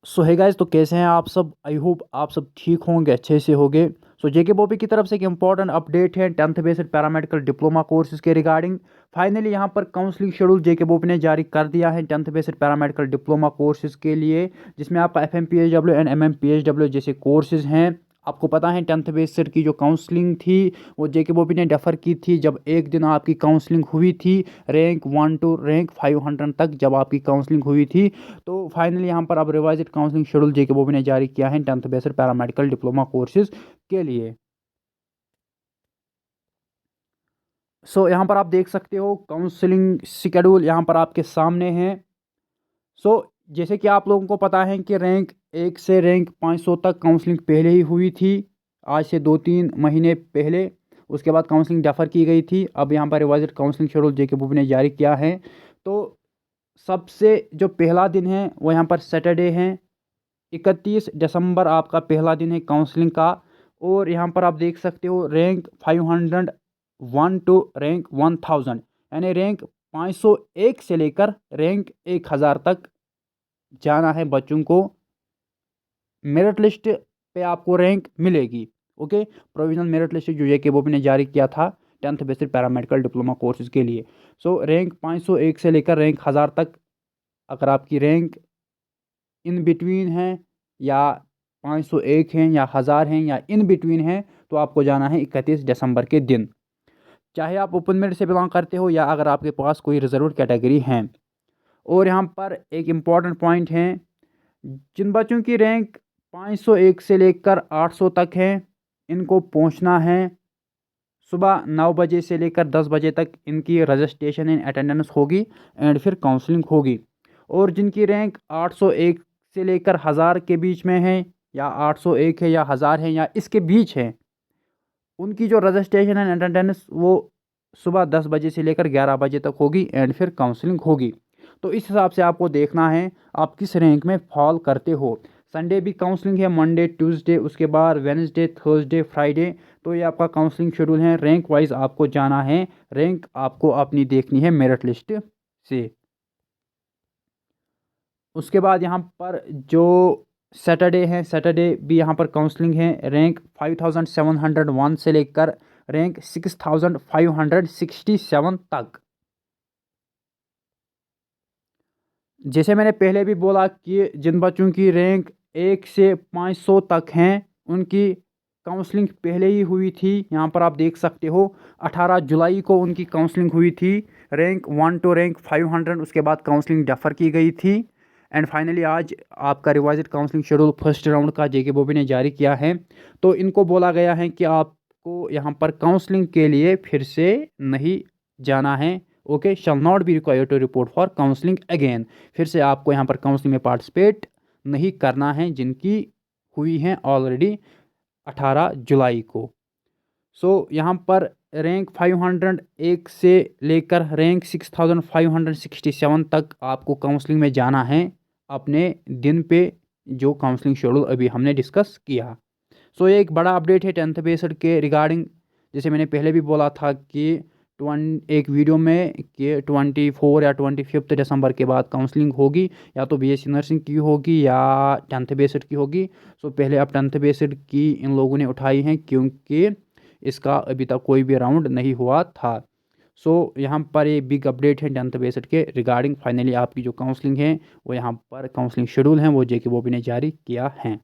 सो है गाइस, तो कैसे हैं आप सब। आई होप आप सब ठीक होंगे, अच्छे से होंगे। सो जेके बॉबी की तरफ से एक इंपॉर्टेंट अपडेट है 10th based paramedical diploma courses के रिगार्डिंग। फाइनली यहाँ पर काउंसलिंग शेड्यूल जेके बॉबी ने जारी कर दिया है 10th based paramedical diploma courses के लिए, जिसमें आपका FMPHW एंड MMPHW जैसे कोर्सेज हैं। आपको पता है 10th बेस्ड की जो काउंसलिंग थी वो जेके बॉबी ने डेफर की थी, जब एक दिन आपकी काउंसलिंग हुई थी रैंक 1 टू रैंक 500 तक जब आपकी काउंसलिंग हुई थी। तो फाइनली यहाँ पर अब रिवाइज्ड काउंसलिंग शेड्यूल जेके बॉबी ने जारी किया है 10th based paramedical diploma courses के लिए। सो यहाँ पर आप देख सकते हो काउंसलिंग शेड्यूल यहाँ पर आपके सामने है। सो जैसे कि आप लोगों को पता है कि रैंक 1 से रैंक 500 तक काउंसलिंग पहले ही हुई थी, आज से 2-3 महीने पहले। उसके बाद काउंसलिंग डेफर की गई थी। अब यहाँ पर रिवाइज्ड काउंसलिंग शेड्यूल जेके बॉबी ने जारी किया है। तो सबसे जो पहला दिन है वो यहाँ पर सैटरडे है, 31 दिसंबर आपका पहला दिन है काउंसलिंग का। और यहाँ पर आप देख सकते हो रैंक 501 टू रैंक 1000, यानी रैंक 501 से लेकर रैंक 1000 तक जाना है बच्चों को। मेरिट लिस्ट पे आपको रैंक मिलेगी। ओके, प्रोविजनल मेरिट लिस्ट जो जेके बॉबी ने जारी किया था 10th based paramedical diploma courses के लिए। सो रैंक 501 से लेकर रैंक 1000 तक अगर आपकी रैंक इन बिटवीन है, या 501 हैं या 1000 हैं या इन बिटवीन है, तो आपको जाना है 31 दिसंबर के दिन, चाहे आप ओपन मेरिट से बिलोंग करते हो या अगर आपके पास कोई रिजर्व कैटेगरी है। और यहाँ पर एक इम्पॉर्टेंट पॉइंट है, जिन बच्चों की रैंक 501 से लेकर 800 तक है, इनको पहुँचना है सुबह 9 बजे से लेकर 10 बजे तक। इनकी रजिस्ट्रेशन एंड अटेंडेंस होगी एंड फिर काउंसलिंग होगी। और जिनकी रैंक 801 से लेकर 1000 के बीच में है, या 801 है या 1000 है या इसके बीच है, उनकी जो रजिस्ट्रेशन एंड अटेंडेंस वो सुबह 10 बजे से लेकर 11 बजे तक होगी एंड फिर काउंसलिंग होगी। तो इस हिसाब से आपको देखना है आप किस रैंक में फॉल करते हो। संडे भी काउंसलिंग है, मंडे ट्यूसडे, उसके बाद वेडनेसडे थर्सडे फ्राइडे। तो ये आपका काउंसलिंग शेड्यूल है, रैंक वाइज आपको जाना है। रैंक आपको अपनी देखनी है मेरिट लिस्ट से। उसके बाद यहाँ पर जो सैटरडे है, सैटरडे भी यहाँ पर काउंसलिंग है, रैंक 5701 से लेकर रैंक 6567 तक। जैसे मैंने पहले भी बोला कि जिन बच्चों की रैंक 1 से 500 तक हैं, उनकी काउंसलिंग पहले ही हुई थी। यहाँ पर आप देख सकते हो 18 जुलाई को उनकी काउंसलिंग हुई थी रैंक 1 टू रैंक 500। उसके बाद काउंसलिंग डेफर की गई थी एंड फाइनली आज आपका revised counselling schedule first round का जेके बॉबी ने जारी किया है। तो इनको बोला गया है कि आपको यहाँ पर काउंसलिंग के लिए फिर से नहीं जाना है। Okay, shall not be required to report for counselling again. फिर से आपको यहाँ पर काउंसलिंग में पार्टिसिपेट नहीं करना है, जिनकी हुई हैं ऑलरेडी 18 जुलाई को। सो यहाँ पर रैंक 501 से लेकर रैंक 6567 तक आपको काउंसलिंग में जाना है अपने दिन पे, जो काउंसलिंग शेड्यूल अभी हमने डिस्कस किया। सो ये एक बड़ा अपडेट है 10th बेस्ड के रिगार्डिंग। जैसे मैंने पहले भी बोला था कि एक वीडियो में कि 24 या 25 दिसंबर के बाद काउंसलिंग होगी, या तो BSc नर्सिंग की होगी या 10th बेस्ड की होगी। सो पहले अब 10th बेस्ड की इन लोगों ने उठाई हैं, क्योंकि इसका अभी तक कोई भी राउंड नहीं हुआ था। सो यहाँ पर ये बिग अपडेट है 10th बेस्ड के रिगार्डिंग। फाइनली आपकी जो काउंसलिंग है वो यहाँ पर काउंसलिंग शेड्यूल है वो जेके बॉबी ने जारी किया है।